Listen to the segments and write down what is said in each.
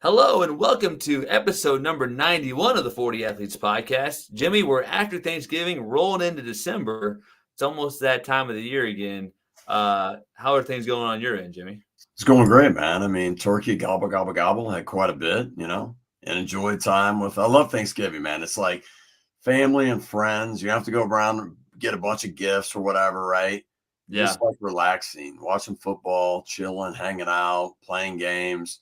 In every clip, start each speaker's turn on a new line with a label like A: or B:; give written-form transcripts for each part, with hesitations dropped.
A: Hello and welcome to episode number 91 of the 40 Athletes Podcast. Jimmy, we're after Thanksgiving, rolling into December. It's almost that time of the year again. How are things going on your end, Jimmy?
B: It's going great, man. I mean, turkey, gobble, gobble, gobble, had quite a bit, and enjoyed time with, I love Thanksgiving, man. It's like family and friends. You have to go around and get a bunch of gifts or whatever, right?
A: Yeah.
B: Just like relaxing, watching football, chilling, hanging out, playing games,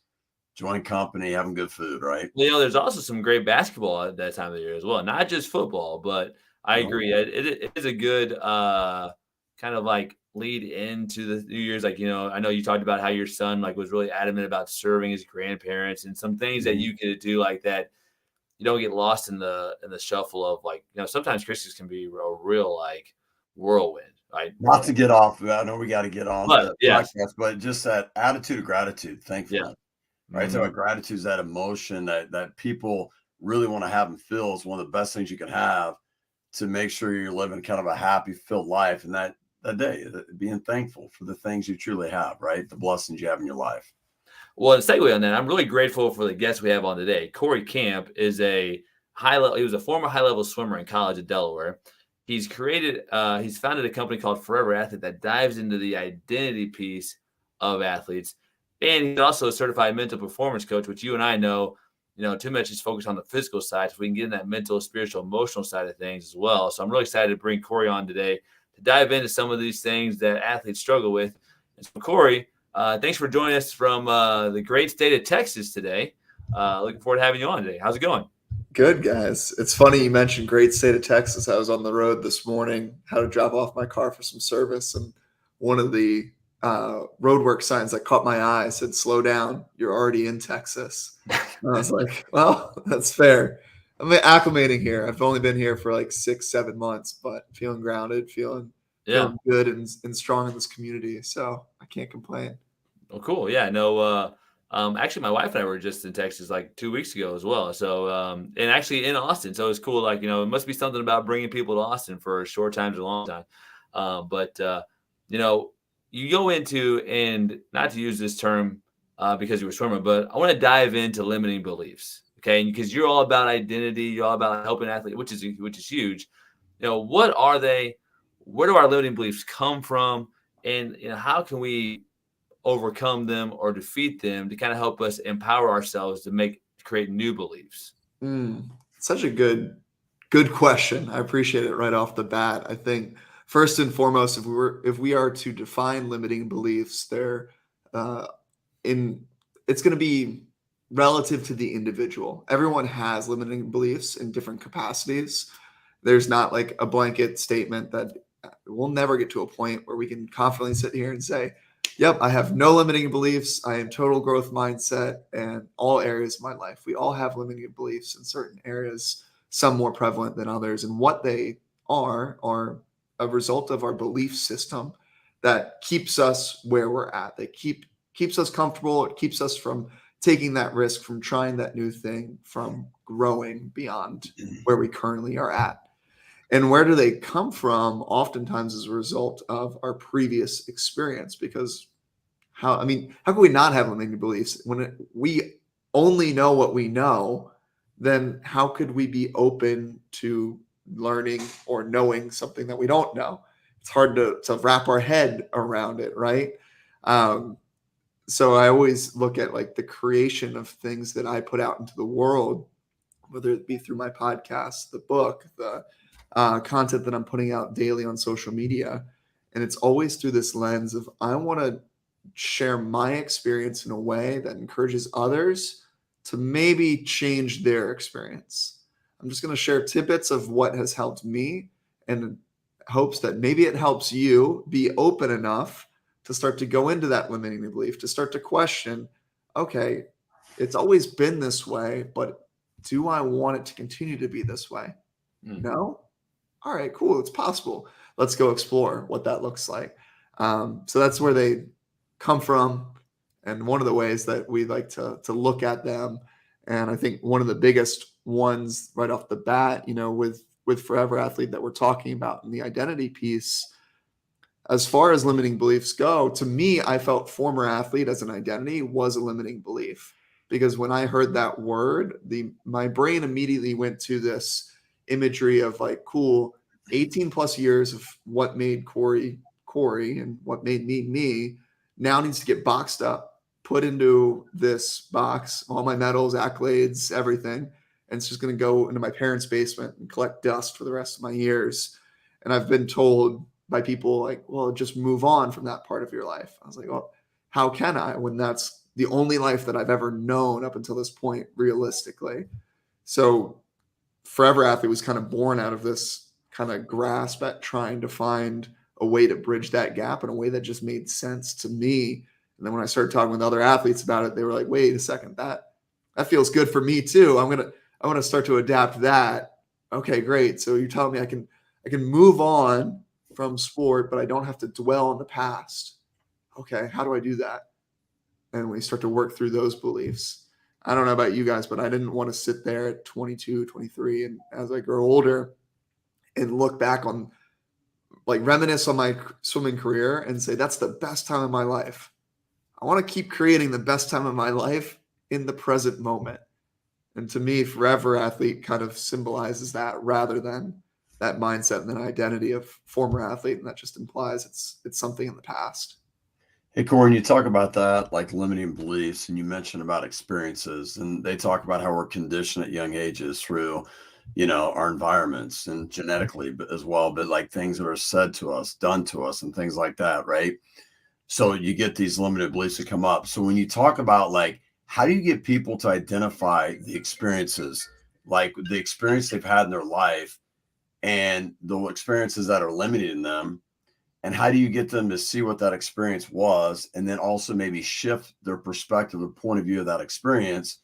B: enjoying company, having good food, right?
A: Well, there's also some great basketball at that time of the year as well. Not just football, but I agree. It is a good kind of like lead into the New Year's. Like, I know you talked about how your son was really adamant about serving his grandparents and some things that you could do like that. You don't get lost in the shuffle of sometimes Christmas can be a real whirlwind, right?
B: Not to get off, I know we got to get on the
A: yes.
B: podcast, but just that attitude of gratitude, thankfulness.
A: Yeah.
B: Right. So gratitude is that emotion that people really want to have and feel is one of the best things you can have to make sure you're living kind of a happy, filled life. And that day, being thankful for the things you truly have, right? The blessings you have in your life.
A: Well, to segue on that, I'm really grateful for the guest we have on today. Cory Camp is he was a former high-level swimmer in college at Delaware. He's founded a company called Forever Athlete that dives into the identity piece of athletes. And he's also a certified mental performance coach, which you and I know, too much is focused on the physical side. So we can get in that mental, spiritual, emotional side of things as well. So I'm really excited to bring Cory on today to dive into some of these things that athletes struggle with. And so, Cory, thanks for joining us from the great state of Texas today. Looking forward to having you on today. How's it going?
C: Good, guys. It's funny you mentioned great state of Texas. I was on the road this morning, had to drop off my car for some service, and one of the roadwork signs that caught my eye said, "Slow down, you're already in Texas." And I was like, well, that's fair. I'm acclimating here. I've only been here for like 6-7 months, but feeling grounded, feeling good and strong in this community. So I can't complain.
A: Well, cool. Yeah, no, actually my wife and I were just in Texas like 2 weeks ago as well. So, and actually in Austin. So it's cool. It must be something about bringing people to Austin for a short time to a long time. But you go into, and not to use this term because you were a swimmer, but I want to dive into limiting beliefs. Okay. Because you're all about identity, you're all about helping athletes, which is huge. What are they? Where do our limiting beliefs come from? And, how can we overcome them or defeat them to kind of help us empower ourselves to create new beliefs?
C: Such a good question. I appreciate it right off the bat. I think first and foremost, if we are to define limiting beliefs, it's going to be relative to the individual. Everyone has limiting beliefs in different capacities. There's not like a blanket statement that we'll never get to a point where we can confidently sit here and say, yep, I have no limiting beliefs. I am total growth mindset in all areas of my life. We all have limiting beliefs in certain areas, some more prevalent than others. And what they are a result of our belief system that keeps us where we're at. That keeps us comfortable. It keeps us from taking that risk, from trying that new thing, from growing beyond where we currently are at. And where do they come from? Oftentimes as a result of our previous experience, because how can we not have limiting beliefs when we only know what we know? Then how could we be open to learning or knowing something that we don't know? It's hard to wrap our head around it, right? So I always look at like the creation of things that I put out into the world, whether it be through my podcast, the book, the content that I'm putting out daily on social media. And it's always through this lens of, I want to share my experience in a way that encourages others to maybe change their experience. I'm just going to share tidbits of what has helped me and hopes that maybe it helps you be open enough to start to go into that limiting belief, to start to question, okay, it's always been this way, but do I want it to continue to be this way? No? All right, cool. It's possible. Let's go explore what that looks like. So that's where they come from. And one of the ways that we like to look at them. And I think one of the biggest ones right off the bat, with Forever Athlete that we're talking about in the identity piece, as far as limiting beliefs go, to me, I felt former athlete as an identity was a limiting belief. because when I heard that word, my brain immediately went to this imagery of like, cool, 18 plus years of what made Cory and what made me now needs to get boxed up, put into this box, all my medals, accolades, everything. And it's just going to go into my parents' basement and collect dust for the rest of my years. And I've been told by people like, well, just move on from that part of your life. I was like, well, how can I when that's the only life that I've ever known up until this point, realistically? So Forever Athlete was kind of born out of this kind of grasp at trying to find a way to bridge that gap in a way that just made sense to me. And then when I started talking with other athletes about it, they were like, wait a second, that feels good for me too. I want to start to adapt that. Okay, great. So you're telling me I can move on from sport, but I don't have to dwell on the past. Okay, how do I do that? And we start to work through those beliefs. I don't know about you guys, but I didn't want to sit there at 22, 23. And as I grow older and look back on, like, reminisce on my swimming career and say, that's the best time of my life. I want to keep creating the best time of my life in the present moment. And to me, Forever Athlete kind of symbolizes that rather than that mindset and that identity of former athlete. And that just implies it's something in the past.
B: Hey, Cory, you talk about that, like limiting beliefs, and you mentioned about experiences, and they talk about how we're conditioned at young ages through, our environments and genetically as well, but like things that are said to us, done to us, and things like that, right? So you get these limited beliefs that come up. So when you talk about, like, how do you get people to identify the experiences, like the experience they've had in their life and the experiences that are limiting them? And how do you get them to see what that experience was, and then also maybe shift their perspective or point of view of that experience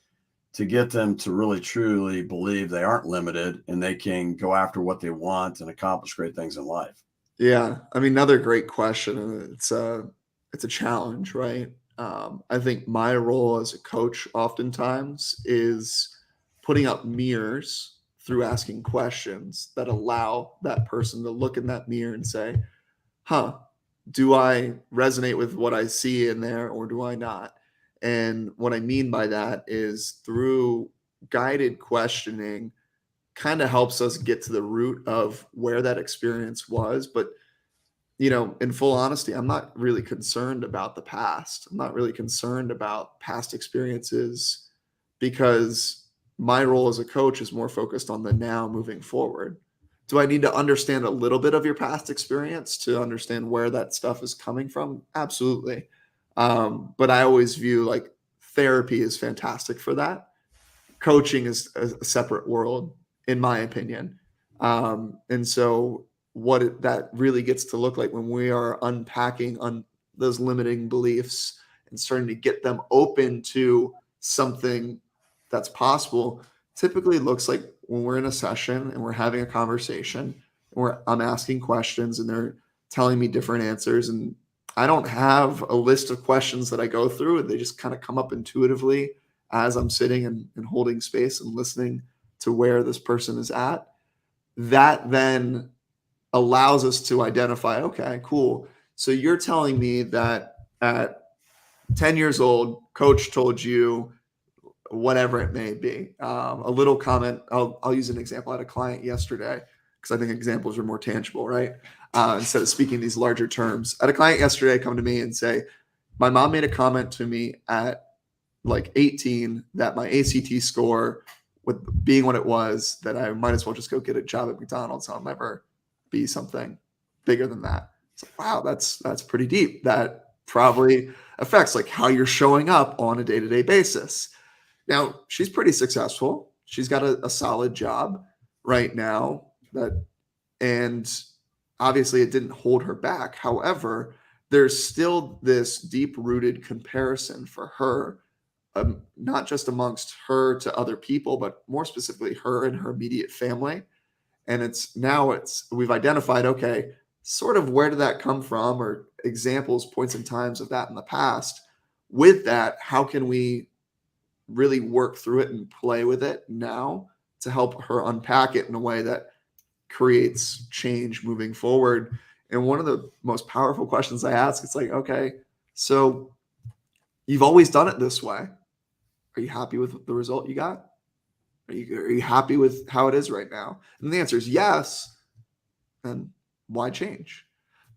B: to get them to really truly believe they aren't limited and they can go after what they want and accomplish great things in life?
C: Yeah, I mean, another great question. And it's a challenge, right? I think my role as a coach oftentimes is putting up mirrors through asking questions that allow that person to look in that mirror and say, huh, do I resonate with what I see in there or do I not? And what I mean by that is through guided questioning kind of helps us get to the root of where that experience was. But, in full honesty, I'm not really concerned about the past. I'm not really concerned about past experiences because my role as a coach is more focused on the now moving forward. Do I need to understand a little bit of your past experience to understand where that stuff is coming from? Absolutely. But I always view like therapy is fantastic for that. Coaching is a separate world, in my opinion. And so that really gets to look like when we are unpacking on those limiting beliefs and starting to get them open to something that's possible, typically looks like when we're in a session and we're having a conversation where I'm asking questions and they're telling me different answers. And I don't have a list of questions that I go through, and they just kind of come up intuitively as I'm sitting and holding space and listening to where this person is at. That then allows us to identify, okay, cool. So you're telling me that at 10 years old, coach told you whatever it may be. A little comment, I'll use an example. I had a client yesterday because I think examples are more tangible, right? Instead of speaking these larger terms. I had a client yesterday come to me and say, my mom made a comment to me at like 18 that my ACT score, with being what it was, that I might as well just go get a job at McDonald's. I'll never be something bigger than that. It's like, wow, that's pretty deep. That probably affects like how you're showing up on a day-to-day basis. Now, she's pretty successful. She's got a solid job right now, and obviously it didn't hold her back. However, there's still this deep-rooted comparison for her, not just amongst her to other people, but more specifically her and her immediate family. And we've identified, okay, sort of where did that come from, or examples, points and times of that in the past. With that, how can we really work through it and play with it now to help her unpack it in a way that creates change moving forward? And one of the most powerful questions I ask, it's like, okay, so you've always done it this way. Are you happy with the result you got? Are you happy with how it is right now? And the answer is yes. Then why change?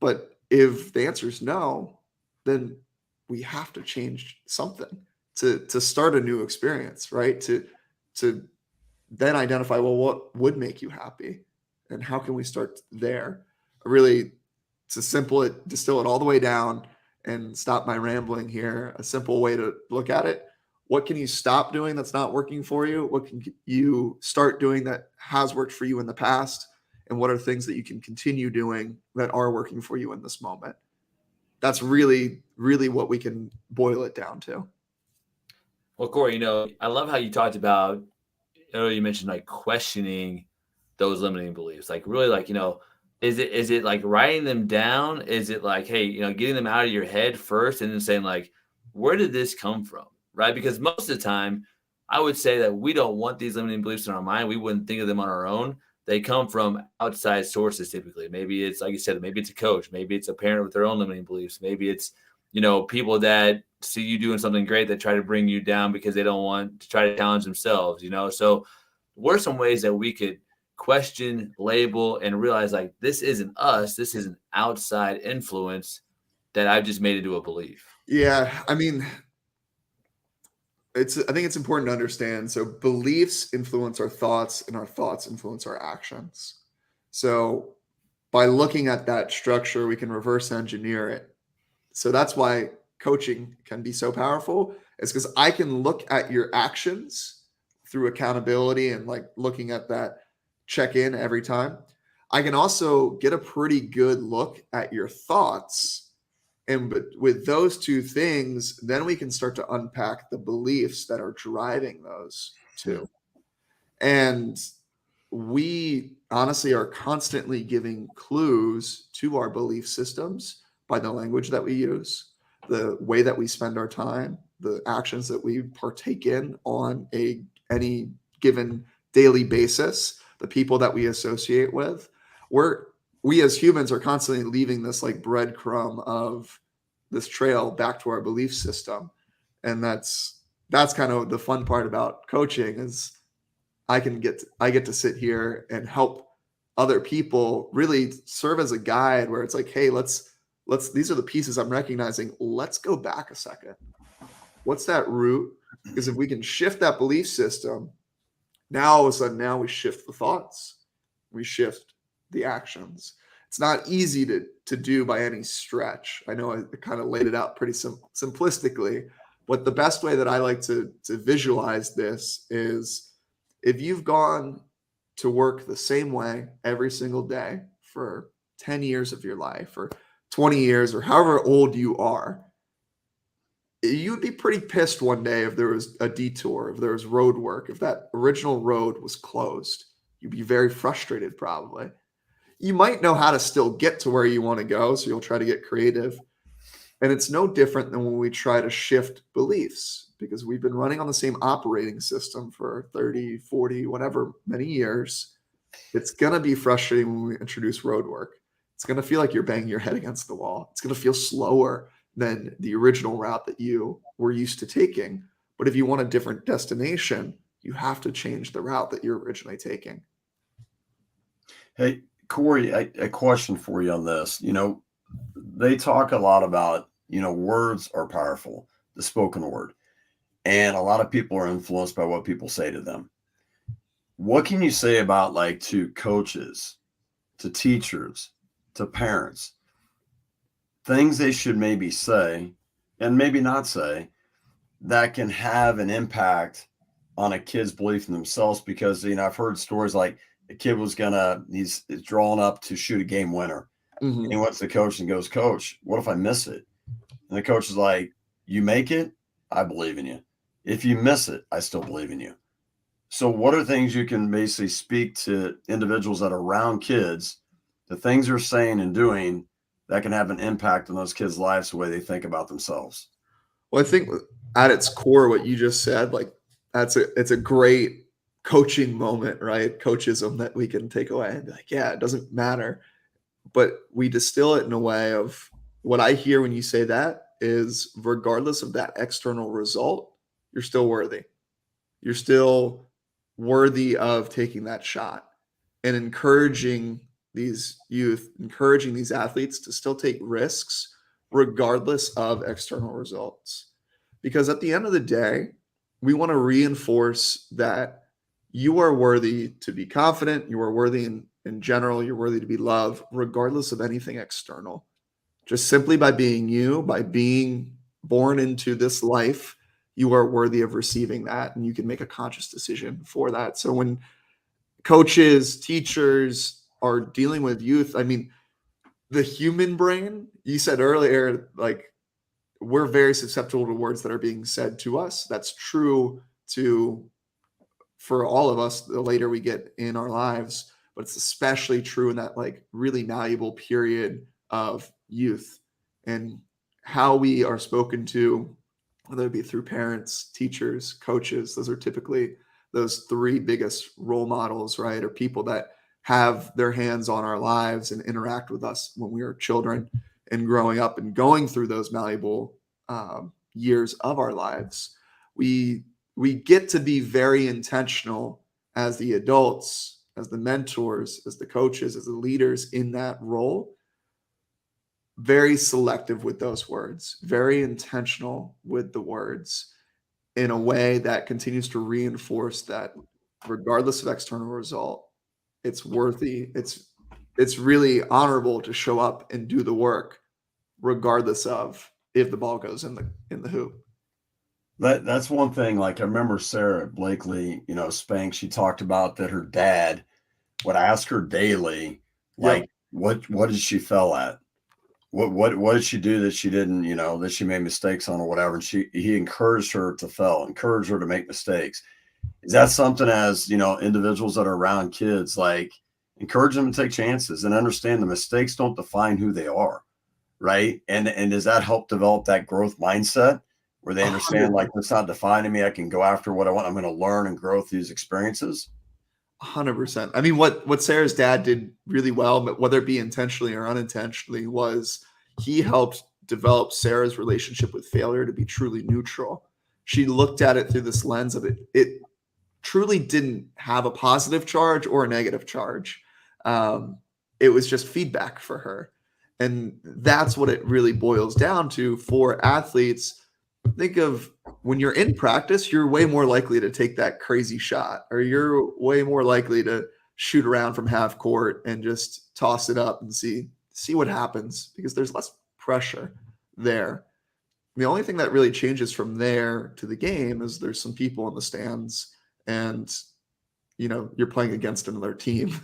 C: But if the answer is no, then we have to change something to start a new experience, right? To then identify, well, what would make you happy, and how can we start there? Really, to distill it all the way down and stop my rambling here. A simple way to look at it: what can you stop doing that's not working for you? What can you start doing that has worked for you in the past? And what are things that you can continue doing that are working for you in this moment? That's really, really what we can boil it down to.
A: Well, Corey, I love how you talked about earlier. You mentioned like questioning those limiting beliefs, like really, like is it like writing them down? Is it like, hey, getting them out of your head first, and then saying like, where did this come from, right? Because most of the time, I would say that we don't want these limiting beliefs in our mind. We wouldn't think of them on our own. They come from outside sources typically. Maybe it's like you said, maybe it's a coach, maybe it's a parent with their own limiting beliefs, maybe it's people that see you doing something great that try to bring you down because they don't want to try to challenge themselves. So what are some ways that we could question, label, and realize like this isn't us, this is an outside influence that I've just made into a belief?
C: Yeah, I mean, I think it's important to understand. So beliefs influence our thoughts, and our thoughts influence our actions. So by looking at that structure, we can reverse engineer it. So that's why coaching can be so powerful. It's because I can look at your actions through accountability and like looking at that check in every time. I can also get a pretty good look at your thoughts. And with those two things, then we can start to unpack the beliefs that are driving those two. And we honestly are constantly giving clues to our belief systems by the language that we use, the way that we spend our time, the actions that we partake in on any given daily basis, the people that we associate with. We as humans are constantly leaving this like breadcrumb of this trail back to our belief system. And that's kind of the fun part about coaching is I get to sit here and help other people really serve as a guide where it's like, hey, let's these are the pieces I'm recognizing. Let's go back a second. What's that root? Because if we can shift that belief system, now all of a sudden now we shift the thoughts, we shift the actions. It's not easy to do by any stretch. I know I kind of laid it out pretty simplistically, but the best way that I like to visualize this is if you've gone to work the same way every single day for 10 years of your life or 20 years or however old you are, you'd be pretty pissed one day if there was a detour, if there was road work, if that original road was closed. You'd be very frustrated probably. You might know how to still get to where you want to go, so you'll try to get creative. And it's no different than when we try to shift beliefs because we've been running on the same operating system for 30, 40, whatever many years. It's going to be frustrating when we introduce road work. It's going to feel like you're banging your head against the wall. It's going to feel slower than the original route that you were used to taking. But if you want a different destination, you have to change the route that you're originally taking.
B: Hey, Cory, a question for you on this. They talk a lot about, words are powerful, the spoken word. And a lot of people are influenced by what people say to them. What can you say about like to coaches, to teachers, to parents, things they should maybe say and maybe not say that can have an impact on a kid's belief in themselves? Because, I've heard stories like the kid he's drawn up to shoot a game winner.
C: Mm-hmm.
B: And he went to the coach and goes, "Coach, what if I miss it?" And the coach is like, "You make it, I believe in you. If you miss it, I still believe in you." So what are things you can basically speak to individuals that are around kids, the things they're saying and doing that can have an impact on those kids' lives, the way they think about themselves?
C: Well, I think at its core, what you just said, like it's a great coaching moment, right? Coachism that we can take away and be like, yeah, it doesn't matter. But we distill it in a way of what I hear when you say that is regardless of that external result, you're still worthy. You're still worthy of taking that shot, and encouraging these youth, encouraging these athletes to still take risks regardless of external results. Because at the end of the day, we want to reinforce that you are worthy to be confident, you are worthy in general, you're worthy to be loved, regardless of anything external. Just simply by being you, by being born into this life, you are worthy of receiving that, and you can make a conscious decision for that. So when coaches, teachers are dealing with youth, I mean, the human brain, you said earlier, like, we're very susceptible to words that are being said to us. That's true to for all of us the later we get in our lives, but it's especially true in that like really malleable period of youth, and how we are spoken to, whether it be through parents, teachers, coaches. Those are typically those three biggest role models, right? Or people that have their hands on our lives and interact with us when we were children and growing up and going through those malleable years of our lives. We get to be very intentional as the adults, as the mentors, as the coaches, as the leaders in that role, very selective with those words, very intentional with the words, in a way that continues to reinforce that regardless of external result, it's worthy. It's really honorable to show up and do the work, regardless of if the ball goes in the hoop.
B: That's one thing. Like I remember Sarah Blakely, Spank, she talked about that her dad would ask her daily,
C: Yep.
B: like, what did she fail at? What did she do that she didn't, that she made mistakes on or whatever? And he encouraged her to fail, encouraged her to make mistakes. Is that something as, individuals that are around kids, like encourage them to take chances and understand the mistakes don't define who they are, right? And does that help develop that growth mindset where they understand, like, it's not defining me, I can go after what I want, I'm going to learn and grow through these experiences?
C: 100%. I mean, what Sarah's dad did really well, but whether it be intentionally or unintentionally, was he helped develop Sarah's relationship with failure to be truly neutral. She looked at it through this lens of it truly didn't have a positive charge or a negative charge. It was just feedback for her. And that's what it really boils down to for athletes. Think of when you're in practice, you're way more likely to take that crazy shot, or you're way more likely to shoot around from half court and just toss it up and see what happens, because there's less pressure there. The only thing that really changes from there to the game is there's some people in the stands, and you're playing against another team.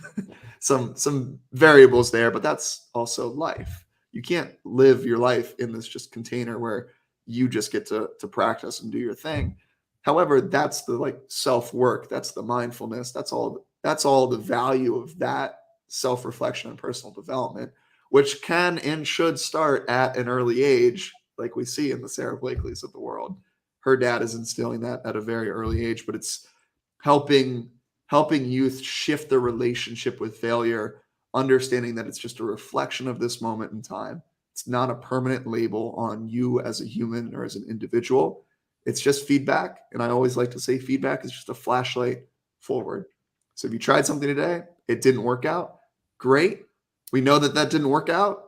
C: some variables there, but that's also life. You can't live your life in this just container where you just get to practice and do your thing. However, that's the like self-work, that's the mindfulness, that's all the value of that self-reflection and personal development, which can and should start at an early age, like we see in the Sarah Blakeleys of the world. Her dad is instilling that at a very early age, but it's helping youth shift their relationship with failure, understanding that it's just a reflection of this moment in time. It's not a permanent label on you as a human or as an individual. It's just feedback. And I always like to say feedback is just a flashlight forward. So if you tried something today, it didn't work out, great. We know that didn't work out.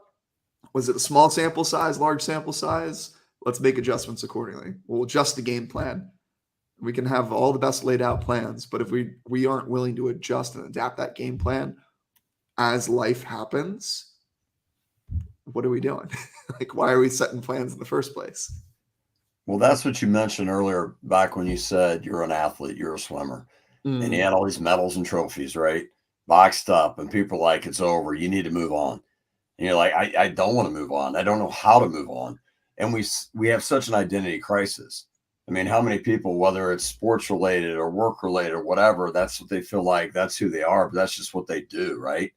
C: Was it a small sample size, large sample size? Let's make adjustments accordingly. We'll adjust the game plan. We can have all the best laid out plans, but if we aren't willing to adjust and adapt that game plan as life happens, what are we doing? Like, why are we setting plans in the first place?
B: Well, that's what you mentioned earlier, back when you said you're an athlete, you're a swimmer, and you had all these medals and trophies, right? Boxed up, and people are like, it's over, you need to move on. And you're like, I don't want to move on. I don't know how to move on. And we have such an identity crisis. I mean, how many people, whether it's sports related or work related or whatever, that's what they feel like, that's who they are, but that's just what they do, right?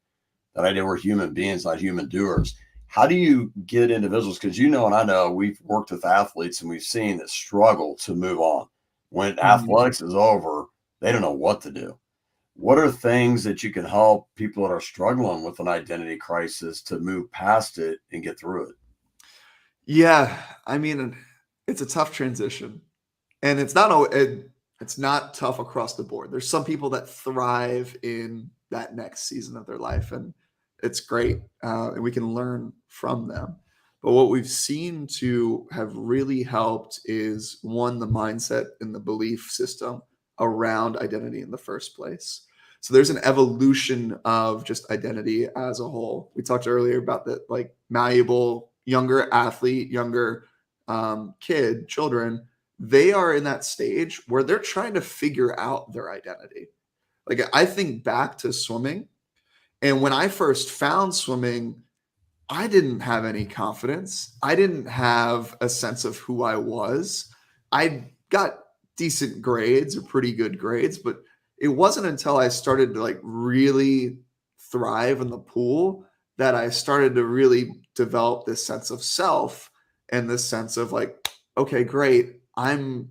B: That idea we're human beings, not human doers. How do you get individuals? Because and I know we've worked with athletes and we've seen that struggle to move on. When athletics is over, they don't know what to do. What are things that you can help people that are struggling with an identity crisis to move past it and get through it?
C: Yeah, I mean, it's a tough transition. And it's not tough across the board. There's some people that thrive in that next season of their life, and it's great, and we can learn from them. But what we've seen to have really helped is one, the mindset and the belief system around identity in the first place. So there's an evolution of just identity as a whole. We talked earlier about the like malleable, younger athlete, younger children. They are in that stage where they're trying to figure out their identity. Like I think back to swimming, and when I first found swimming, I didn't have any confidence. I didn't have a sense of who I was. I got decent grades or pretty good grades, but it wasn't until I started to like really thrive in the pool that I started to really develop this sense of self and this sense of like, okay, great. I'm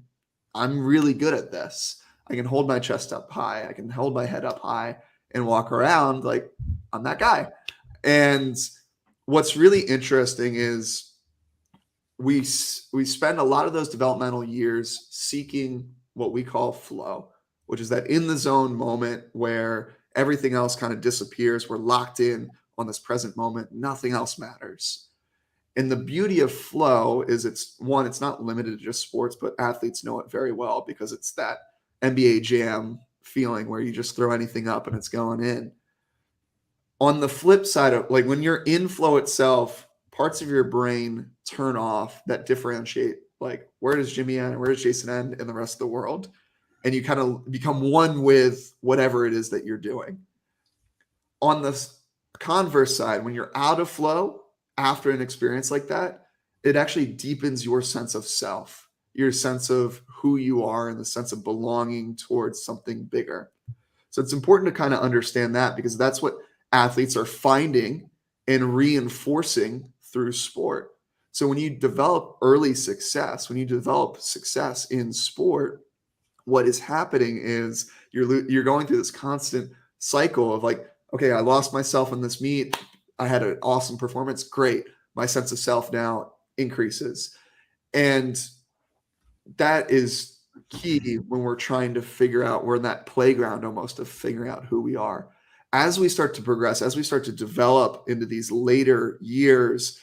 C: really good at this. I can hold my chest up high. I can hold my head up high and walk around like I'm that guy. And what's really interesting is we spend a lot of those developmental years seeking what we call flow, which is that in the zone moment where everything else kind of disappears. We're locked in on this present moment. Nothing else matters. And the beauty of flow is it's not limited to just sports, but athletes know it very well because it's that NBA jam feeling where you just throw anything up and it's going in. On the flip side of like when you're in flow itself, parts of your brain turn off that differentiate like where does Jimmy end, where does Jason end in the rest of the world? And you kind of become one with whatever it is that you're doing. On the converse side, when you're out of flow after an experience like that, it actually deepens your sense of self, your sense of who you are, and the sense of belonging towards something bigger. So it's important to kind of understand that because that's what athletes are finding and reinforcing through sport. So when you develop early success, when you develop success in sport, what is happening is you're going through this constant cycle of like, okay, I lost myself in this meet. I had an awesome performance. Great. My sense of self now increases. And that is key when we're trying to figure out, we're in that playground almost of figuring out who we are. As we start to progress, as we start to develop into these later years,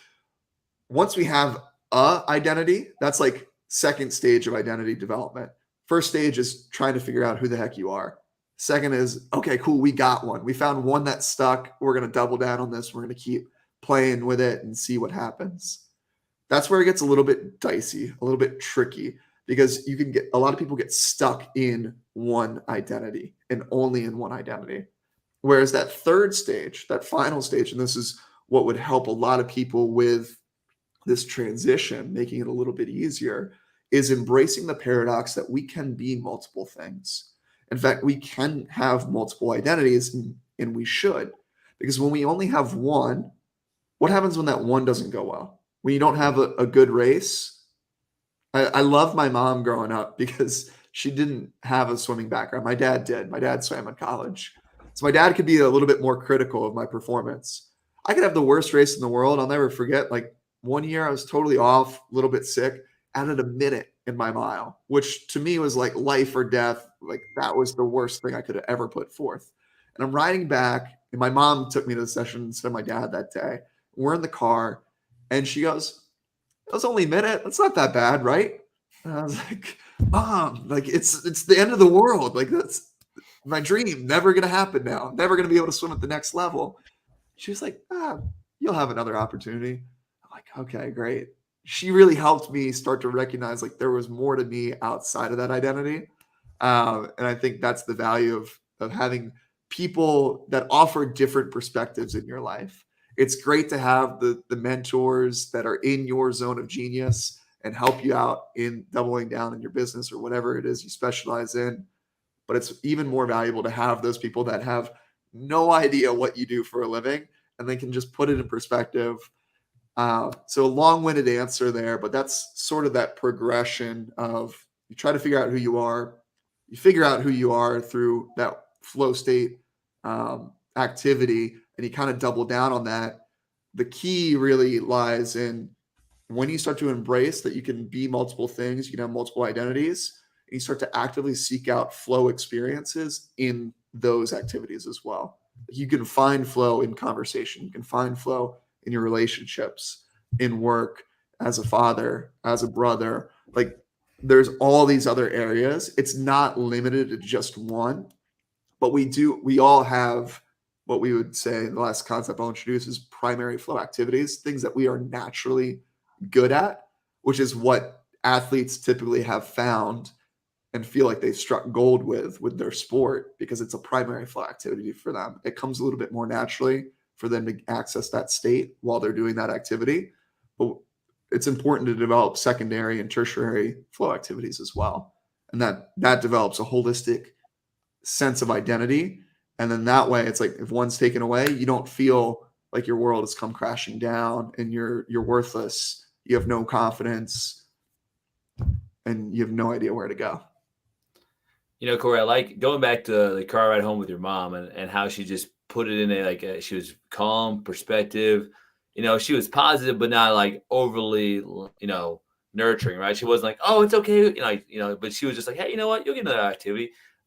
C: once we have a identity, that's like second stage of identity development. First stage is trying to figure out who the heck you are. Second is, okay, cool, we got one. We found one that stuck. We're going to double down on this. We're going to keep playing with it and see what happens. That's where it gets a little bit dicey, a little bit tricky, because you can get a lot of people get stuck in one identity and only in one identity. Whereas that third stage, that final stage, and this is what would help a lot of people with this transition, making it a little bit easier, is embracing the paradox that we can be multiple things. In fact, we can have multiple identities, and we should. Because when we only have one, what happens when that one doesn't go well? When you don't have a good race? I love my mom growing up because she didn't have a swimming background. My dad did. My dad swam in college. So my dad could be a little bit more critical of my performance. I could have the worst race in the world. I'll never forget, like one year I was totally off, a little bit sick, added a minute in my mile, which to me was like life or death. Like that was the worst thing I could have ever put forth. And I'm riding back, and my mom took me to the session instead of my dad that day. We're in the car, and she goes, "It was only a minute. That's not that bad, right?" And I was like, "Mom, like it's the end of the world. Like that's my dream. Never gonna happen now. Never gonna be able to swim at the next level." She was like, "You'll have another opportunity." I'm like, "Okay, great." She really helped me start to recognize like there was more to me outside of that identity. And I think that's the value of having people that offer different perspectives in your life. It's great to have the mentors that are in your zone of genius and help you out in doubling down in your business or whatever it is you specialize in. But it's even more valuable to have those people that have no idea what you do for a living and they can just put it in perspective. So a long-winded answer there, but that's sort of that progression of you try to figure out who you are. You figure out who you are through that flow state activity, and you kind of double down on that. The key really lies in when you start to embrace that you can be multiple things, you can have multiple identities, and you start to actively seek out flow experiences in those activities as well. You can find flow in conversation, you can find flow in your relationships, in work, as a father, as a brother. Like there's all these other areas. It's not limited to just one, but we all have what we would say, the last concept I'll introduce is primary flow activities, things that we are naturally good at, which is what athletes typically have found and feel like they've struck gold with their sport because it's a primary flow activity for them. It comes a little bit more naturally for them to access that state while they're doing that activity. But it's important to develop secondary and tertiary flow activities as well. And that develops a holistic sense of identity. And then that way it's like if one's taken away, you don't feel like your world has come crashing down and you're worthless. You have no confidence and you have no idea where to go.
A: Corey, I like going back to the car ride home with your mom and how she just put it in she was calm, perspective. She was positive, but not like overly, nurturing, right? She wasn't like, oh, it's okay. But she was just like, hey, you know what? You'll get another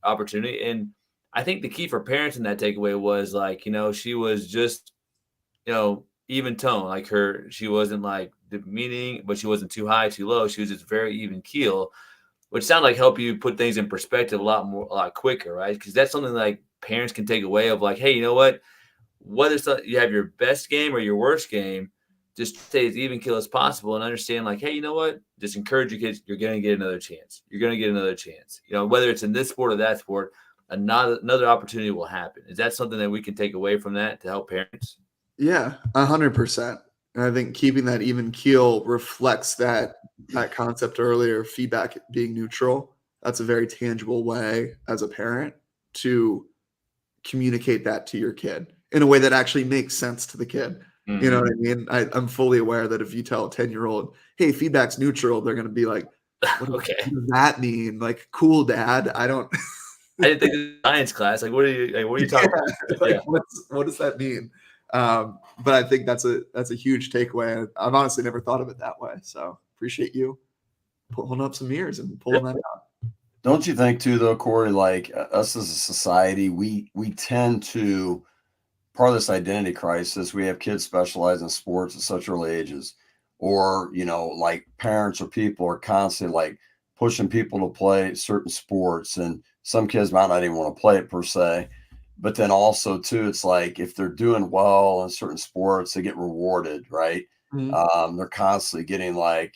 A: opportunity. And I think the key for parents in that takeaway was like, she was just, even tone, like she wasn't like demeaning, but she wasn't too high, too low. She was just very even keel, which sounded like help you put things in perspective a lot quicker, right? Because that's something like parents can take away of like, hey, you know what? Whether you have your best game or your worst game, just stay as even keel as possible and understand like, hey, you know what? Just encourage your kids. You're going to get another chance. You're going to get another chance. Whether it's in this sport or that sport, another opportunity will happen. Is that something that we can take away from that to help parents?
C: Yeah, 100%. And I think keeping that even keel reflects that concept earlier, feedback being neutral. That's a very tangible way as a parent to communicate that to your kid in a way that actually makes sense to the kid. Mm-hmm. You know what I mean? I'm fully aware that if you tell a 10-year-old, hey, feedback's neutral, they're going to be like, what does that mean? Like, cool, dad. I
A: didn't think it was science class. Like, what are you talking about?
C: Like, what does that mean? But I think that's a huge takeaway. I've honestly never thought of it that way. So appreciate you pulling up some ears and pulling that out.
B: Don't you think too, though, Cory, like us as a society, we tend to, part of this identity crisis, we have kids specialize in sports at such early ages, or, like parents or people are constantly like pushing people to play certain sports, and some kids might not even want to play it per se. But then also too, it's like if they're doing well in certain sports, they get rewarded, right? Mm-hmm. They're constantly getting like,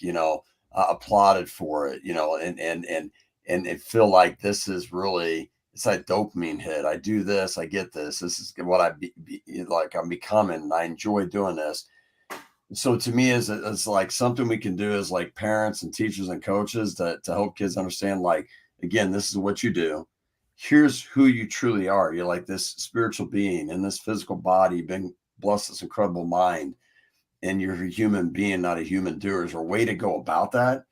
B: applauded for it, and feel like this is really, it's like dopamine hit. I do this, I get this. This is what I'm becoming, and I enjoy doing this. So to me, it's like something we can do as like parents and teachers and coaches to help kids understand, like, again, this is what you do. Here's who you truly are. You're like this spiritual being in this physical body, being blessed this incredible mind, and you're a human being, not a human doer. Is there a way to go about that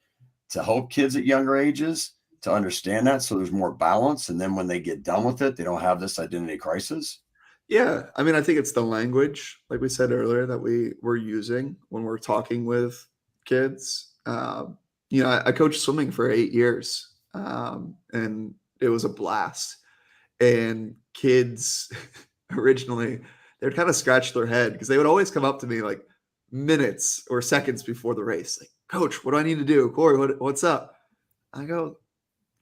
B: to help kids at younger ages to understand that, so there's more balance, and then when they get done with it, they don't have this identity crisis?
C: Yeah, I mean, I think it's the language, like we said earlier, that we're using when we're talking with kids. I coached swimming for 8 years, and it was a blast. And kids originally, they'd kind of scratch their head because they would always come up to me like minutes or seconds before the race, like, Coach, what do I need to do? Cory, what's up? I go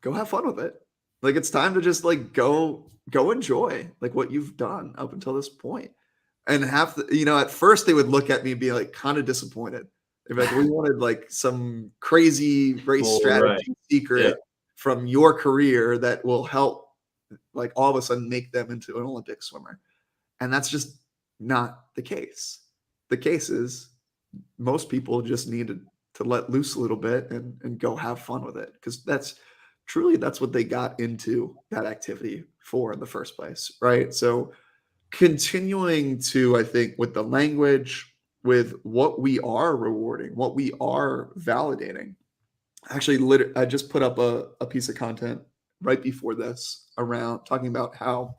C: have fun with it. Like, it's time to just like go enjoy like what you've done up until this point. And at first they would look at me and be like kind of disappointed. They'd be like, we wanted like some crazy race strategy secret from your career that will help like all of a sudden make them into an Olympic swimmer. And that's just not the case. The case is most people just need to let loose a little bit and go have fun with it. Because that's what they got into that activity for in the first place. Right. So continuing to, I think, with the language, with what we are rewarding, what we are validating. Actually, I just put up a piece of content right before this around talking about how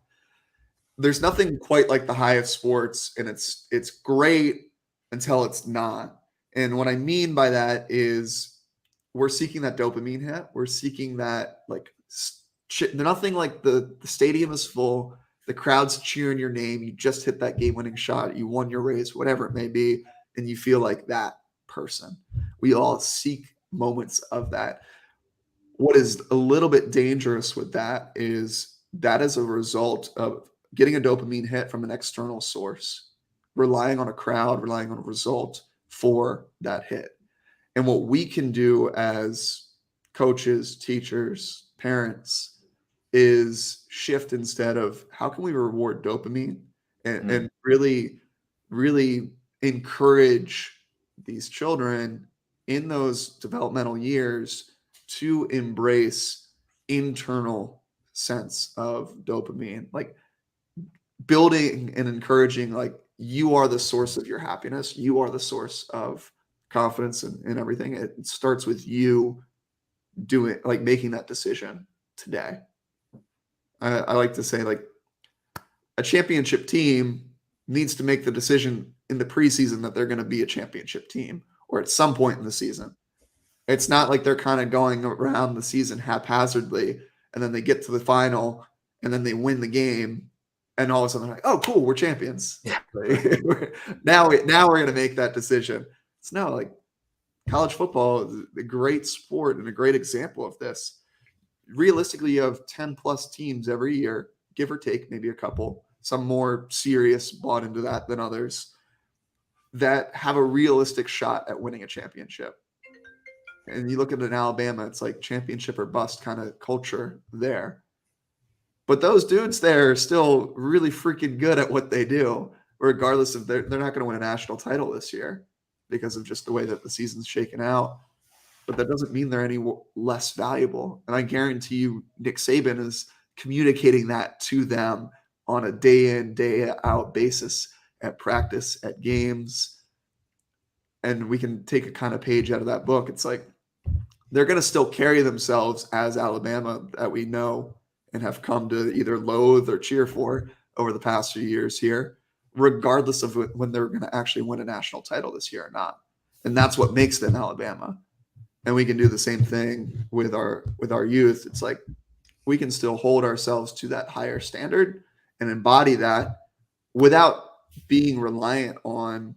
C: there's nothing quite like the high of sports, and it's great until it's not. And what I mean by that is we're seeking that dopamine hit. We're seeking that like nothing like the stadium is full, the crowd's cheering your name, you just hit that game-winning shot, you won your race, whatever it may be, and you feel like that person. We all seek moments of that. What is a little bit dangerous with that is a result of getting a dopamine hit from an external source, relying on a crowd, relying on a result for that hit. And what we can do as coaches, teachers, parents is shift instead of how can we reward dopamine and really, really encourage these children in those developmental years to embrace internal sense of dopamine, like building and encouraging, like you are the source of your happiness. You are the source of confidence and everything. It starts with you doing, like making that decision today. I like to say, like, a championship team needs to make the decision in the preseason that they're going to be a championship team or at some point in the season. It's not like they're kind of going around the season haphazardly and then they get to the final and then they win the game and all of a sudden they're like, oh, cool, we're champions.
A: Yeah.
C: Now we're going to make that decision. It's no, like college football is a great sport and a great example of this. Realistically, you have 10 plus teams every year, give or take, maybe a couple, some more serious bought into that than others, that have a realistic shot at winning a championship. And you look at an Alabama, it's like championship or bust kind of culture there. But those dudes there are still really freaking good at what they do, regardless of they're not going to win a national title this year because of just the way that the season's shaken out. But that doesn't mean they're any less valuable. And I guarantee you Nick Saban is communicating that to them on a day in, day out basis at practice, at games. And we can take a kind of page out of that book. It's like they're going to still carry themselves as Alabama that we know and have come to either loathe or cheer for over the past few years here, regardless of when they're going to actually win a national title this year or not. And that's what makes them Alabama. And we can do the same thing with our youth. It's like we can still hold ourselves to that higher standard and embody that without being reliant on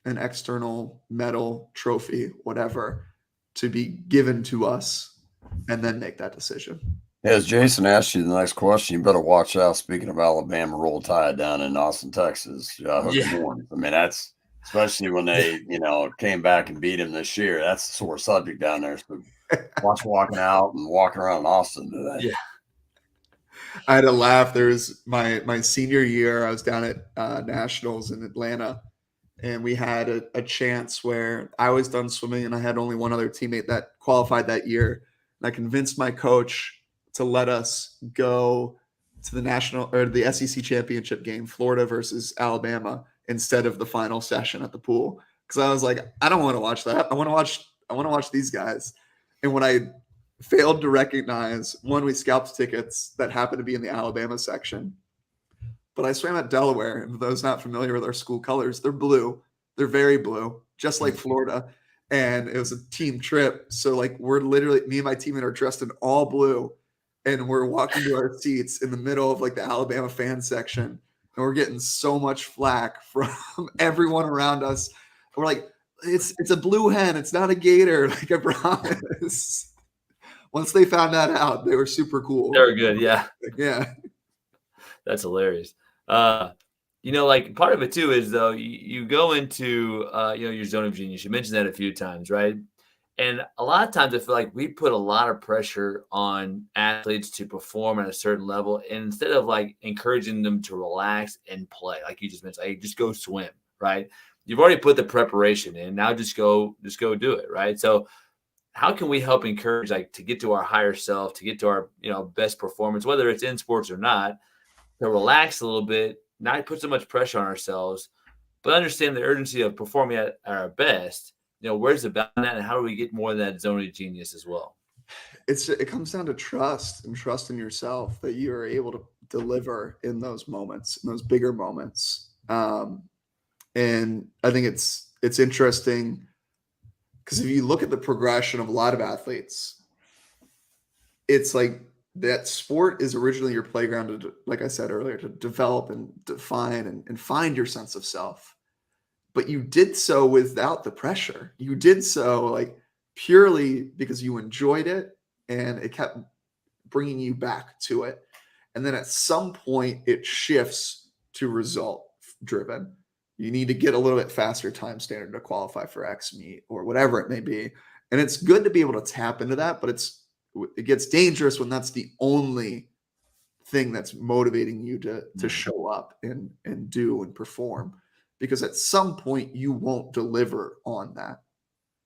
C: an external medal, trophy, whatever, to be given to us and then make that decision.
B: As Jason asked you the next question, you better watch out. Speaking of Alabama, Roll Tide down in Austin, Texas. Hook 'em horns. I mean, that's especially when they, came back and beat him this year. That's a sore subject down there. So watch walking out and walking around Austin today.
A: Yeah.
C: I had to laugh. There's my senior year. I was down at Nationals in Atlanta, and we had a chance where I was done swimming and I had only one other teammate that qualified that year. And I convinced my coach to let us go to the national or the SEC championship game, Florida versus Alabama, instead of the final session at the pool. Because I was like, I don't want to watch that. I want to watch these guys. And when I failed to recognize, one, we scalped tickets that happened to be in the Alabama section. But I swam at Delaware, and for those not familiar with our school colors, they're blue. They're very blue, just like Florida. And it was a team trip. So like we're literally, me and my teammate are dressed in all blue. And we're walking to our seats in the middle of like the Alabama fan section. And we're getting so much flack from everyone around us. We're like, it's a blue hen. It's not a gator. Like I promise. Once they found that out, they were super cool.
A: They were good. Yeah.
C: Yeah.
A: That's hilarious. Like part of it too is though, you go into, your zone of genius. You mentioned that a few times, right? And a lot of times I feel like we put a lot of pressure on athletes to perform at a certain level. And instead of like encouraging them to relax and play, like you just mentioned, hey, just go swim, right? You've already put the preparation in. Now just go do it, right? So how can we help encourage like to get to our higher self, to get to our, best performance, whether it's in sports or not, to relax a little bit, not put so much pressure on ourselves, but understand the urgency of performing at our best. Where's the balance and how do we get more of that zone of genius as well?
C: It comes down to trust in yourself that you are able to deliver in those moments, in those bigger moments. And I think it's interesting Because if you look at the progression of a lot of athletes, it's like that sport is originally your playground to, like I said earlier, to develop and define and find your sense of self. But you did so without the pressure. You did so like purely because you enjoyed it and it kept bringing you back to it. And then at some point it shifts to result driven. You need to get a little bit faster time standard to qualify for X meet or whatever it may be. And it's good to be able to tap into that, but it gets dangerous when that's the only thing that's motivating you to show up and do and perform, because at some point you won't deliver on that.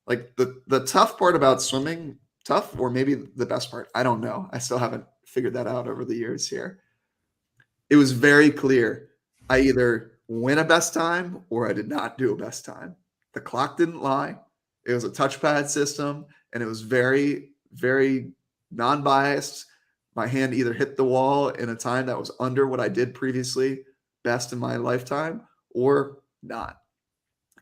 C: Like the tough part about swimming, tough or maybe the best part, I don't know. I still haven't figured that out over the years here. It was very clear. I either win a best time or I did not do a best time. The clock didn't lie. It was a touchpad system and it was very, very non-biased. My hand either hit the wall in a time that was under what I did previously, best in my lifetime, or not.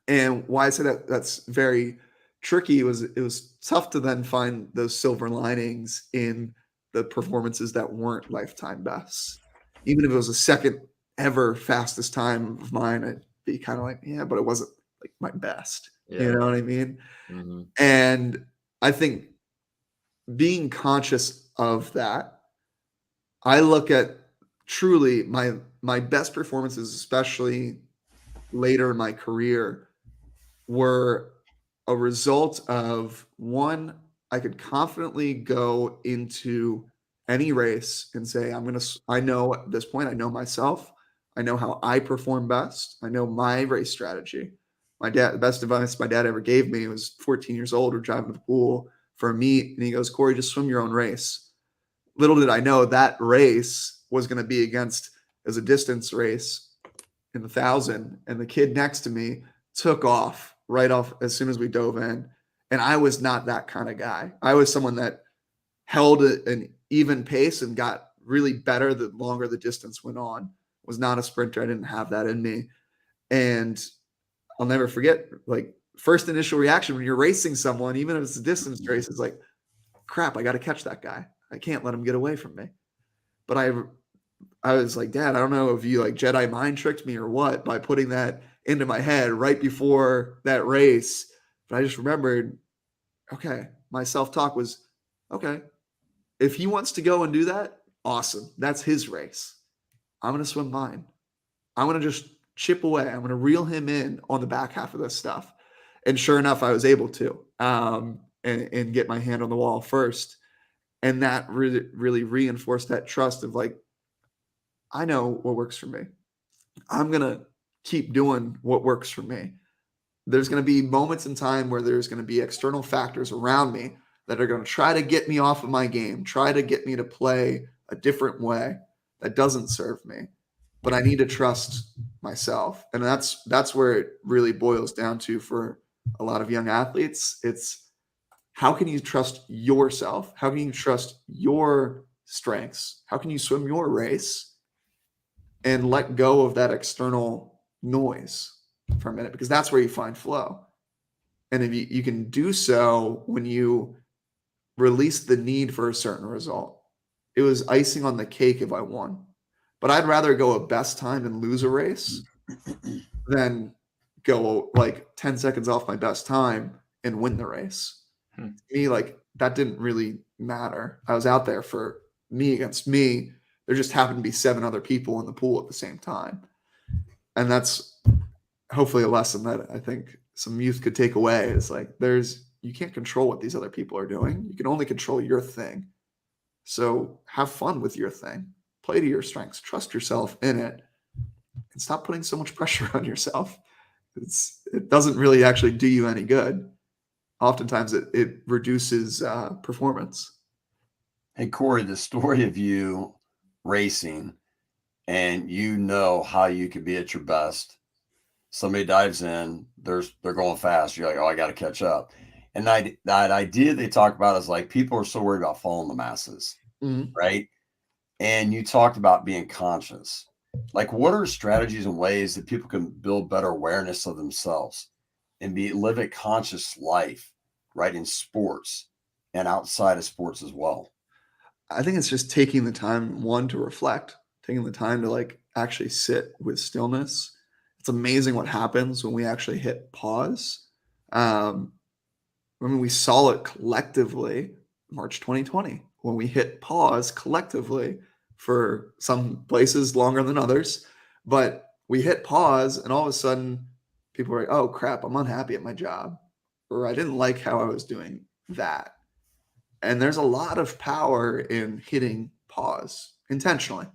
C: And why I say that's very tricky was it was tough to then find those silver linings in the performances that weren't lifetime bests. Even if it was a second ever fastest time of mine, I'd be kind of like, yeah, but it wasn't like my best.
A: Yeah.
C: You know what I mean?
A: Mm-hmm.
C: And I think being conscious of that, I look at truly my best performances, especially later in my career, were a result of one, I could confidently go into any race and say, I know at this point, I know myself. I know how I perform best. I know my race strategy. The best advice my dad ever gave me was 14 years old. We're driving to the pool for a meet. And he goes, Cory, just swim your own race. Little did I know that race was going to be as a distance race in the 1,000. And the kid next to me took off right off as soon as we dove in. And I was not that kind of guy. I was someone that held an even pace and got really better the longer the distance went on. Was not a sprinter. I didn't have that in me. And I'll never forget, like, first initial reaction when you're racing someone, even if it's a distance race, is like, crap, I got to catch that guy. I can't let him get away from me. But I was like, Dad, I don't know if you like Jedi mind tricked me or what by putting that into my head right before that race. But I just remembered, okay, my self-talk was, okay, if he wants to go and do that, awesome. That's his race. I'm going to swim mine. I'm going to just chip away. I'm going to reel him in on the back half of this stuff. And sure enough, I was able to and get my hand on the wall first. And that really, really reinforced that trust of like, I know what works for me. I'm going to keep doing what works for me. There's going to be moments in time where there's going to be external factors around me that are going to try to get me off of my game, try to get me to play a different way that doesn't serve me. But I need to trust myself. And that's where it really boils down to for a lot of young athletes. It's how can you trust yourself? How can you trust your strengths? How can you swim your race and let go of that external noise for a minute? Because that's where you find flow. And if you can do so when you release the need for a certain result. It was icing on the cake if I won. But I'd rather go a best time and lose a race than go like 10 seconds off my best time and win the race. To me, like, that didn't really matter. I was out there for me against me. There just happened to be 7 other people in the pool at the same time. And that's hopefully a lesson that I think some youth could take away is like, you can't control what these other people are doing. You can only control your thing. So have fun with your thing. Play to your strengths. Trust yourself in it. And stop putting so much pressure on yourself. It doesn't really actually do you any good. Oftentimes it reduces performance.
B: Hey, Cory, the story of you racing and you know how you can be at your best. Somebody dives in, they're going fast. You're like, oh, I got to catch up. And that idea they talk about is like people are so worried about following the masses, right? And you talked about being conscious. Like, what are strategies and ways that people can build better awareness of themselves and live a conscious life right, in sports and outside of sports as well?
C: I think it's just taking the time, one, to reflect, taking the time to like actually sit with stillness. It's amazing what happens when we actually hit pause. Um, I mean, we saw it collectively March 2020 when we hit pause collectively for some places longer than others, but we hit pause and all of a sudden people were like, oh crap, I'm unhappy at my job, or I didn't like how I was doing that. And there's a lot of power in hitting pause intentionally.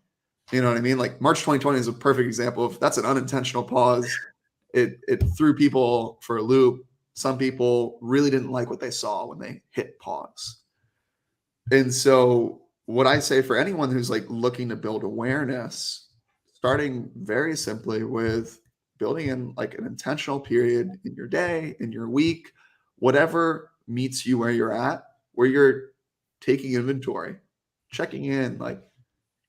C: You know what I mean? Like March 2020 is a perfect example of that's an unintentional pause. It threw people for a loop. Some people really didn't like what they saw when they hit pause. And so what I say for anyone who's like looking to build awareness, starting very simply with building in like an intentional period in your day, in your week, whatever meets you where you're at, where you're taking inventory, checking in, like,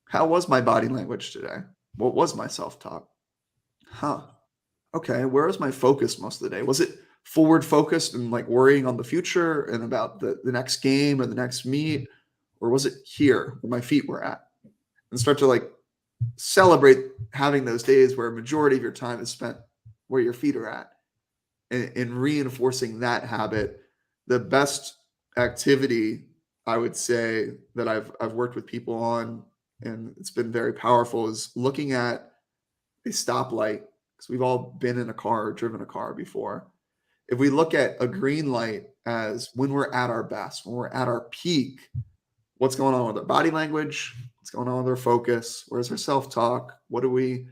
C: how was my body language today? What was my self-talk? Huh. Okay, where was my focus most of the day? Was it forward focused and like worrying on the future and about the next game or the next meet? Or was it here where my feet were at? And start to like celebrate having those days where a majority of your time is spent where your feet are at, and reinforcing that habit. The best activity I would say that I've worked with people on, and it's been very powerful, is looking at a stoplight, because we've all been in a car or driven a car before. If we look at a green light as when we're at our best, when we're at our peak, what's going on with our body language? What's going on with our focus? Where's our self-talk? What are we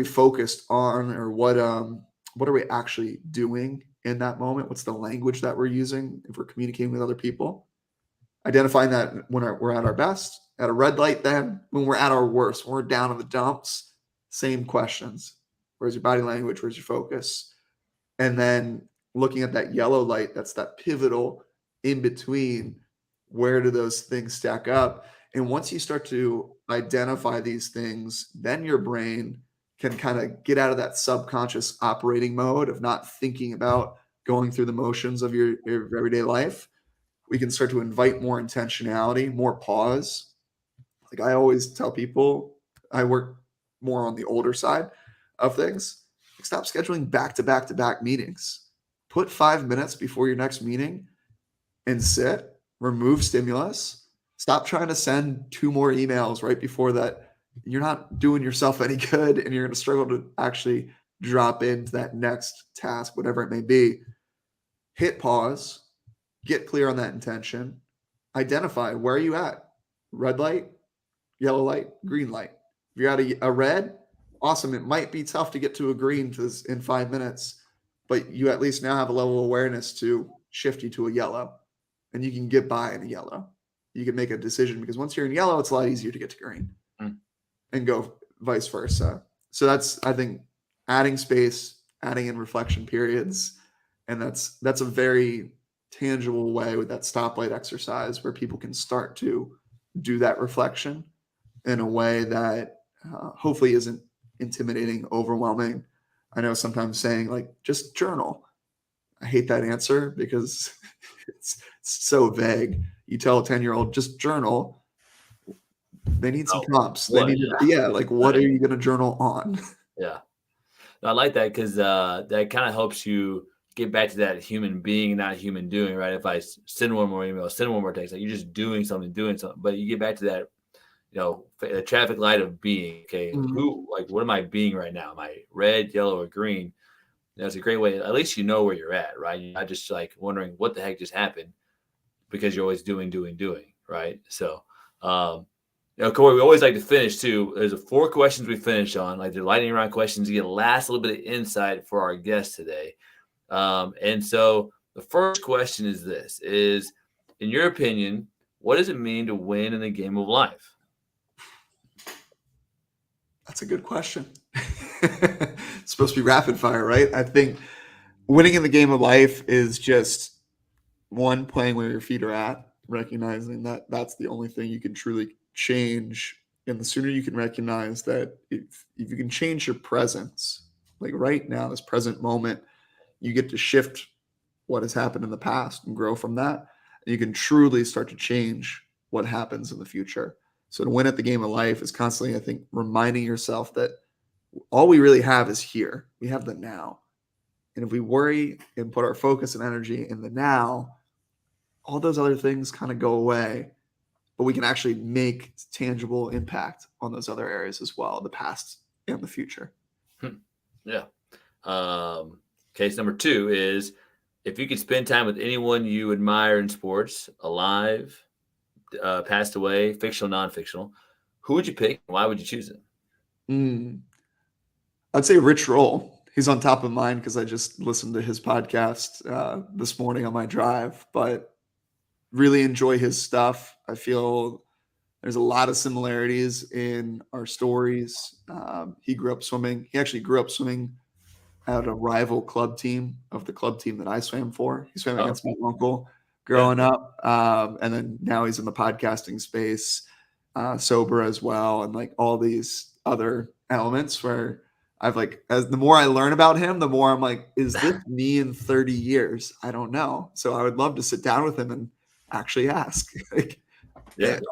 C: focused on, or what are we actually doing in that moment? What's the language that we're using if we're communicating with other people? Identifying that when we're at our best. At a red light, then when we're at our worst, when we're down in the dumps, same questions. Where's your body language? Where's your focus? And then looking at that yellow light, that's that pivotal in between. Where do those things stack up? And once you start to identify these things, then your brain can kind of get out of that subconscious operating mode of not thinking about going through the motions of your everyday life. We can start to invite more intentionality, more pause. Like I always tell people, I work more on the older side of things. Stop scheduling back to back to back meetings. Put 5 minutes before your next meeting and sit, remove stimulus. Stop trying to send 2 more emails right before that. You're not doing yourself any good, and you're going to struggle to actually drop into that next task, whatever it may be. Hit pause, get clear on that intention, identify where are you at? Red light, yellow light, green light. If you're at a red, awesome. It might be tough to get to a green in 5 minutes, but you at least now have a level of awareness to shift you to a yellow, and you can get by in a yellow. You can make a decision, because once you're in yellow, it's a lot easier to get to green and go vice versa. So that's, I think, adding space, adding in reflection periods. And that's a very tangible way with that stoplight exercise where people can start to do that reflection in a way that hopefully isn't intimidating, overwhelming. I know sometimes saying like, just journal. I hate that answer because it's so vague. You tell a 10-year-old, just journal. They need some prompts. They need, like, what are you going to journal on?
A: Yeah. I like that, because that kind of helps you get back to that human being, not human doing, right? If I send one more email, send one more text, like you're just doing something, but you get back to that, the traffic light of being. Okay, what am I being right now? Am I red, yellow, or green? It's a great way. At least you know where you're at, right? You're not just like wondering what the heck just happened, because you're always doing, right? So, Cory, we always like to finish too. There's 4 questions we finish on, like the lightning round questions, to get a little bit of insight for our guest today. And so the first question is this: in your opinion, what does it mean to win in the game of life?
C: That's a good question. It's supposed to be rapid fire, right? I think winning in the game of life is just, one, playing where your feet are at, recognizing that that's the only thing you can truly change. And the sooner you can recognize that, if you can change your presence, like right now, this present moment, you get to shift what has happened in the past and grow from that. And you can truly start to change what happens in the future. So to win at the game of life is constantly, I think, reminding yourself that all we really have is here. We have the now. And if we worry and put our focus and energy in the now, all those other things kind of go away, but we can actually make tangible impact on those other areas as well, the past and the future.
A: Yeah. Case number 2 is, if you could spend time with anyone you admire in sports, alive, passed away, fictional, non-fictional, who would you pick? Why would you choose them?
C: I'd say Rich Roll. He's on top of mind because I just listened to his podcast this morning on my drive, but really enjoy his stuff. I feel there's a lot of similarities in our stories. He grew up swimming. He actually grew up swimming at a rival club team of the club team that I swam for. He swam against my uncle growing up. And then now he's in the podcasting space, sober as well. And like all these other elements where I've like, as the more I learn about him, the more I'm like, is this me in 30 years? I don't know. So I would love to sit down with him and actually ask, like,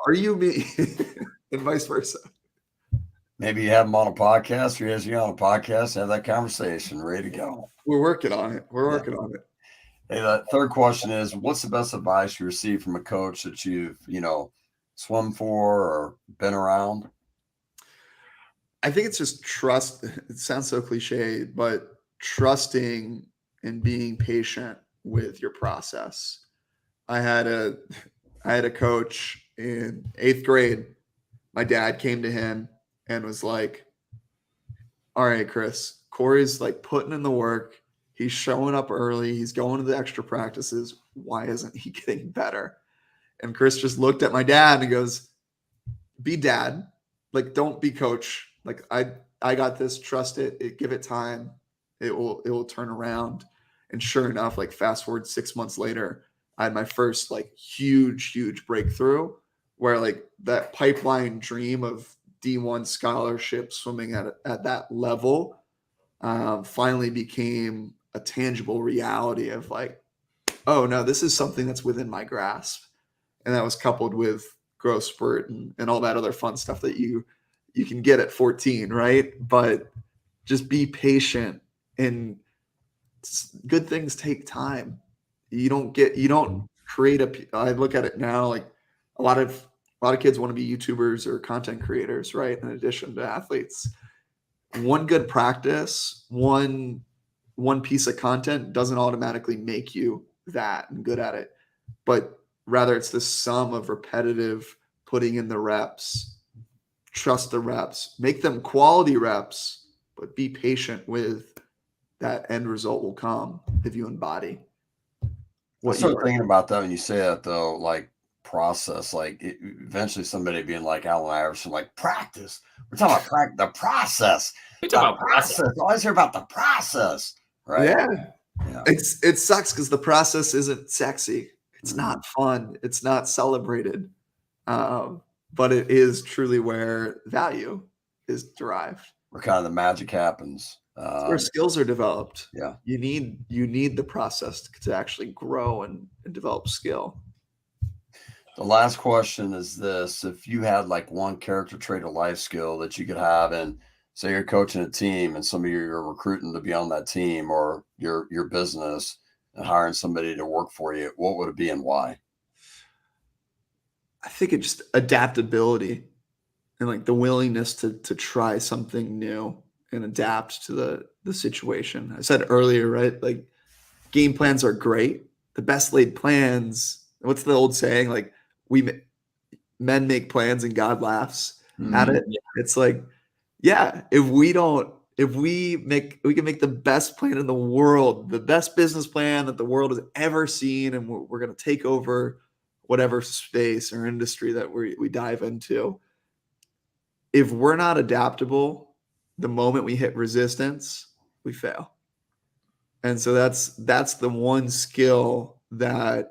C: are you me? And vice versa.
B: Maybe you have him on a podcast, or he has you on a podcast, have that conversation, ready to go.
C: We're working on it. We're working on it.
B: Hey, the third question is, what's the best advice you received from a coach that you've, swum for or been around?
C: I think it's just trust. It sounds so cliche, but trusting and being patient with your process. I had a coach in 8th grade. My dad came to him and was like, all right, Chris, Cory's like putting in the work. He's showing up early. He's going to the extra practices. Why isn't he getting better? And Chris just looked at my dad and goes, be dad. Like, don't be coach. Like, I got this. Trust it. Give it time. It will turn around. And sure enough, like fast forward 6 months later, I had my first like huge breakthrough where like that pipeline dream of D1 scholarship swimming at that level finally became a tangible reality of like, oh no, this is something that's within my grasp. And that was coupled with growth spurt and all that other fun stuff that you can get at 14, right? But just be patient, and good things take time. You don't create I look at it now like a lot of kids want to be YouTubers or content creators, right? In addition to athletes. One good practice, one piece of content doesn't automatically make you that and good at it. But rather it's the sum of repetitive putting in the reps, trust the reps, make them quality reps, but be patient with that end result will come if you embody.
B: I started thinking about that when you say that though, like process, like eventually somebody being like Allen Iverson, like practice. We're talking about the process.
A: We're talking about process.
B: I always hear about the process, right?
C: Yeah. It sucks because the process isn't sexy. It's not fun. It's not celebrated. But it is truly where value is derived.
B: Where kind of the magic happens.
C: Where skills are developed.
B: Yeah.
C: You need the process to actually grow and develop skill.
B: The last question is this: if you had like one character trait or life skill that you could have, and say you're coaching a team and somebody you're recruiting to be on that team, or your business and hiring somebody to work for you, what would it be and why?
C: I think it's just adaptability and like the willingness to try something new and adapt to the situation. I said earlier, right? Like game plans are great. The best laid plans. What's the old saying? Like men make plans and God laughs at it.
A: Yeah.
C: It's like, yeah, if we can make the best plan in the world, the best business plan that the world has ever seen, and we're going to take over whatever space or industry that we dive into. If we're not adaptable, the moment we hit resistance, we fail. And so that's the one skill that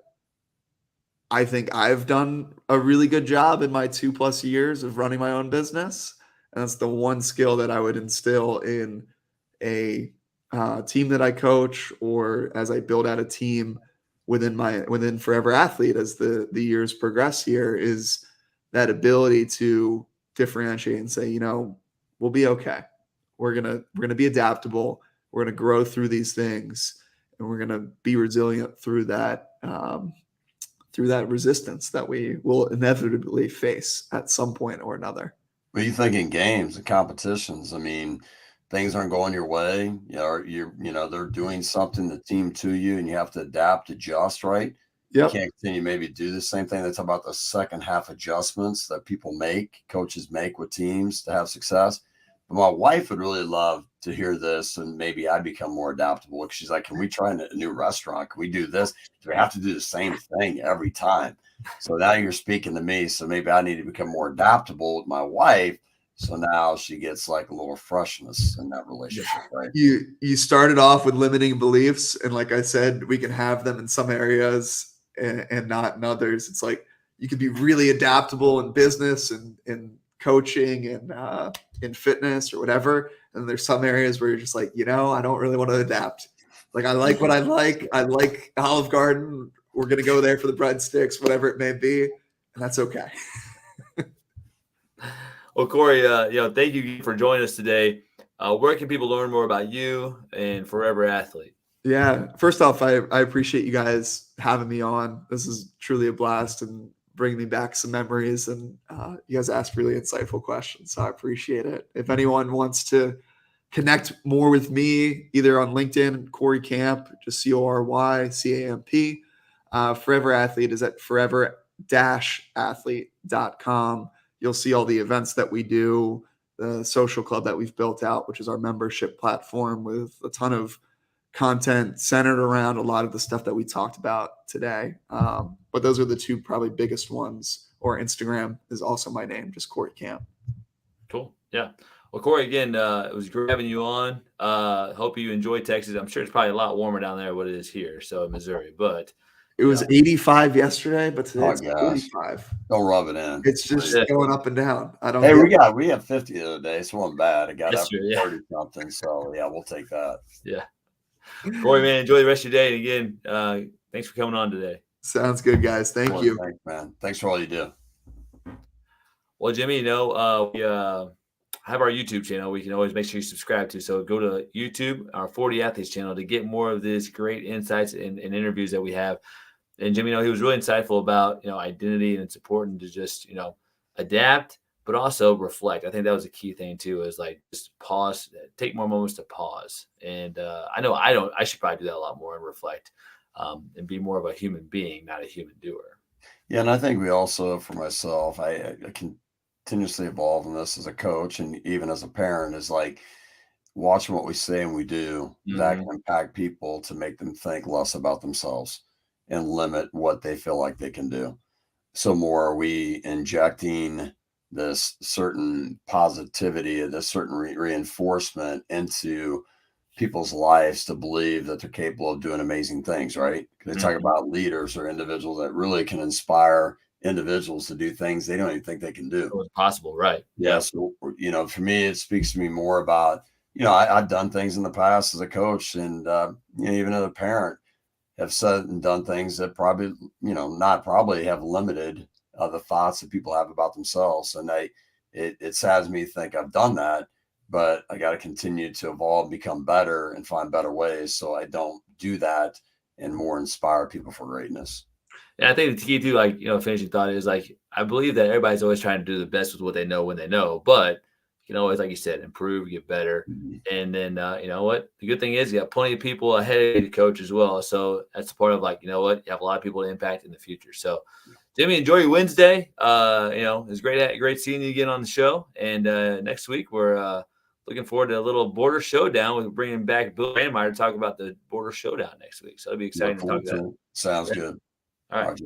C: I think I've done a really good job in my 2+ years of running my own business. And that's the one skill that I would instill in a team that I coach, or as I build out a team within Forever Athlete as the years progress here, is that ability to differentiate and say, we'll be okay. We're gonna be adaptable. We're gonna grow through these things, and we're gonna be resilient through that resistance that we will inevitably face at some point or another.
B: What do you think in games and competitions? I mean, things aren't going your way. They're doing something, the team to you, and you have to adapt, adjust, right? You
C: Yep.
B: can't continue maybe do the same thing. They talk about the second half adjustments that coaches make with teams to have success. But my wife would really love to hear this, and maybe I'd become more adaptable. Because she's like, "Can we try a new restaurant? Can we do this? Do we have to do the same thing every time?" So now you're speaking to me. So maybe I need to become more adaptable with my wife. So now she gets like a little freshness in that relationship, right?
C: You started off with limiting beliefs, and like I said, we can have them in some areas and not in others. It's like you can be really adaptable in business and in coaching and in fitness or whatever, and there's some areas where you're just like, I don't really want to adapt. Like, I like what I like. I like Olive Garden. We're gonna go there for the breadsticks, whatever it may be, and that's okay.
A: Well, Cory, thank you for joining us today. Where can people learn more about you and Forever Athlete?
C: Yeah. First off, I appreciate you guys having me on. This is truly a blast and bringing me back some memories. And you guys asked really insightful questions, so I appreciate it. If anyone wants to connect more with me, either on LinkedIn, Cory Camp, just CoryCamp. Forever Athlete is at forever-athlete.com. You'll see all the events that we do, the social club that we've built out, which is our membership platform with a ton of content centered around a lot of the stuff that we talked about today. But those are the two probably biggest ones. Or Instagram is also my name, just Cory Camp.
A: Cool. Yeah. Well, Cory, again, it was great having you on. Hope you enjoyed Texas. I'm sure it's probably a lot warmer down there than what it is here, so in Missouri. But
C: it was 85 yesterday, but today it's 45.
B: Don't rub it in.
C: It's just going up and down. I don't.
B: Hey, we have 50 the other day, so it wasn't bad. I got up to 30 something, so yeah, we'll take that.
A: Yeah. Cory, man, enjoy the rest of your day. And again, thanks for coming on today.
C: Sounds good, guys. Thank you.
B: Thanks, man. Thanks for all you do.
A: Well, Jimmy, we have our YouTube channel. We can always make sure you subscribe to. So go to YouTube, our 40 Athletes channel, to get more of this great insights and interviews that we have. And Jimmy, he was really insightful about, identity, and it's important to just, adapt, but also reflect. I think that was a key thing too, is like just pause, take more moments to pause. And I should probably do that a lot more and reflect and be more of a human being, not a human doer.
B: Yeah. And I think we also, for myself, I continuously evolve in this as a coach and even as a parent, is like watching what we say and we do that can impact people to make them think less about themselves and limit what they feel like they can do. So more are we injecting this certain positivity, this certain reinforcement into people's lives to believe that they're capable of doing amazing things, right? They talk about leaders or individuals that really can inspire individuals to do things they don't even think they can do.
A: It was possible, right?
B: Yeah. So, for me, it speaks to me more about, I've done things in the past as a coach and, even as a parent, have said and done things that probably, not probably have limited the thoughts that people have about themselves. And it saddens me to think I've done that, but I got to continue to evolve, become better, and find better ways so I don't do that and more inspire people for greatness.
A: And I think the key too, finishing thought is like, I believe that everybody's always trying to do the best with what they know when they know, but you can always, like you said, improve, get better. And then, what the good thing is you got plenty of people ahead of you to coach as well. So that's part of you have a lot of people to impact in the future. So Jimmy, enjoy your Wednesday. It was great seeing you again on the show. And next week we're looking forward to a little border showdown. We're bringing back Bill Brandmeyer to talk about the border showdown next week. So it'll be exciting to talk about.
B: Sounds good.
A: All right.